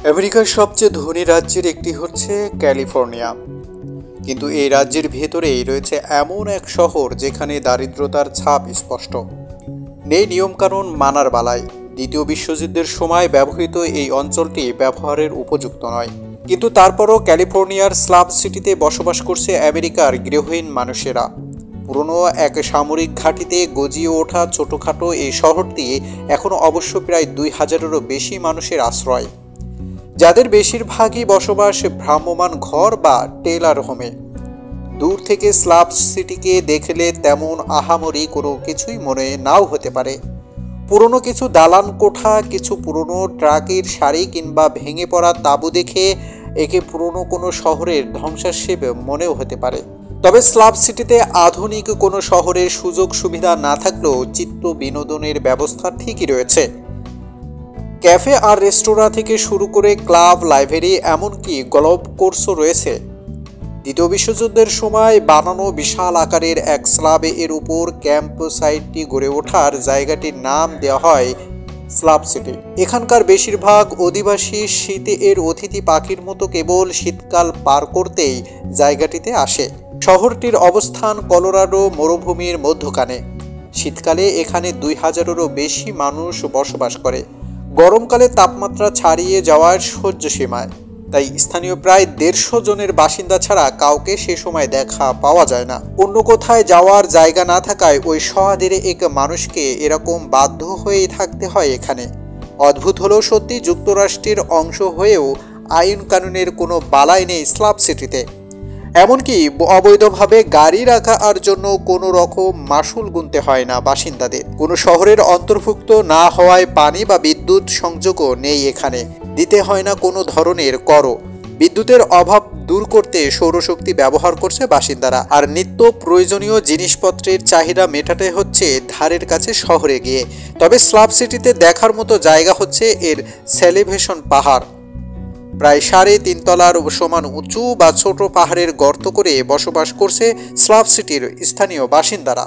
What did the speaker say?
আমেরিকার সবচেয়ে ধনী রাজ্যের একটি হচ্ছে ক্যালিফোর্নিয়া। কিন্তু এই রাজ্যের ভেতরেই রয়েছে এমন এক শহর যেখানে দারিদ্রতার ছাপ স্পষ্ট। নেই নিয়মকানুন মানার বালাই। দ্বিতীয় বিশ্বযুদ্ধের সময় ব্যবহৃত এই অঞ্চলটি ব্যবহারের উপযুক্ত নয়। কিন্তু তারপরও ক্যালিফোর্নিয়ার স্লাভ সিটিতে বসবাস করছে আমেরিকার গৃহহীন মানুষেরা। পুরনো এক সামরিক ঘাঁটিতে গজিয়ে ওঠা ছোটোখাটো এই শহরটি এখনও অবশ্য প্রায় 2000-এরও বেশি মানুষের আশ্রয়, যাদের বেশিরভাগই বসবাস ভ্রাম্যমাণ ঘর বা টেইলার হোমে। দূর থেকে স্লাভ সিটিকে দেখলে তেমন আহামরি কোনো কিছুই মনে নাও হতে পারে। পুরনো কিছু দালান কোঠা, কিছু পুরনো ট্রাকের সারি কিংবা ভেঙে পড়া তাঁবু দেখে একে পুরনো কোনো শহরের ধ্বংসাবশেষ মনেও হতে পারে। তবে স্লাভ সিটিতে আধুনিক কোনো শহরের সুযোগ সুবিধা না থাকলেও চিত্ত বিনোদনের ব্যবস্থা ঠিকই রয়েছে। ক্যাফে আর রেস্তোরাঁ থেকে শুরু করে ক্লাব, লাইব্রেরি, এমনকি গলফ কোর্সও রয়েছে। দ্বিতীয় বিশ্বযুদ্ধের সময় বানানো বিশাল আকারের এক স্ল্যাবে এর উপর ক্যাম্প সাইটটি গড়ে ওঠার জায়গাটির নাম দেওয়া হয় স্লাভ সিটি। এখানকার বেশিরভাগ অধিবাসী শীতে এর অতিথি পাখির মতো কেবল শীতকাল পার করতেই জায়গাটিতে আসে। শহরটির অবস্থান কলোরাডো মরুভূমির মধ্যখানে। শীতকালে এখানে 2000-এরও বেশি মানুষ বসবাস করে, গরমকালে তাপমাত্রা ছাড়িয়ে যাওয়ার সহ্য সীমায়। তাই স্থানীয় প্রায় 150 জনের বাসিন্দা ছাড়া কাউকে সে সময় দেখা পাওয়া যায় না। অন্য কোথায় যাওয়ার জায়গা না থাকায় ওই শহরের এক মানুষকে এরকম বাধ্য হয়েই থাকতে হয় এখানে। অদ্ভুত হলেও সত্যি, যুক্তরাষ্ট্রের অংশ হয়েও আইন কানুনের কোনো বালাই নেই স্লাভ সিটিতে। এমনকি অবৈধভাবে গাড়ি রাখার জন্য কোনো রকম মাশুল গুনতে হয় না বাসিন্দাদের। কোনো শহরের অন্তর্ভুক্ত না হওয়ায় পানি বা বিদ্যুৎ সংযোগও নেই এখানে, দিতে হয় না কোনো ধরনের করও। বিদ্যুতের অভাব দূর করতে সৌরশক্তি ব্যবহার করছে বাসিন্দারা। আর নিত্য প্রয়োজনীয় জিনিসপত্রের চাহিদা মেটাতে হচ্ছে ধারের কাছে শহরে গিয়ে। তবে স্লাভ সিটিতে দেখার মতো জায়গা হচ্ছে এর সেলিভেশন পাহাড়। প্রায় 3.5 তলার সমান উঁচু বা ছোট পাহাড়ের গর্ত করে বসবাস করছে স্লাভ সিটির স্থানীয় বাসিন্দারা।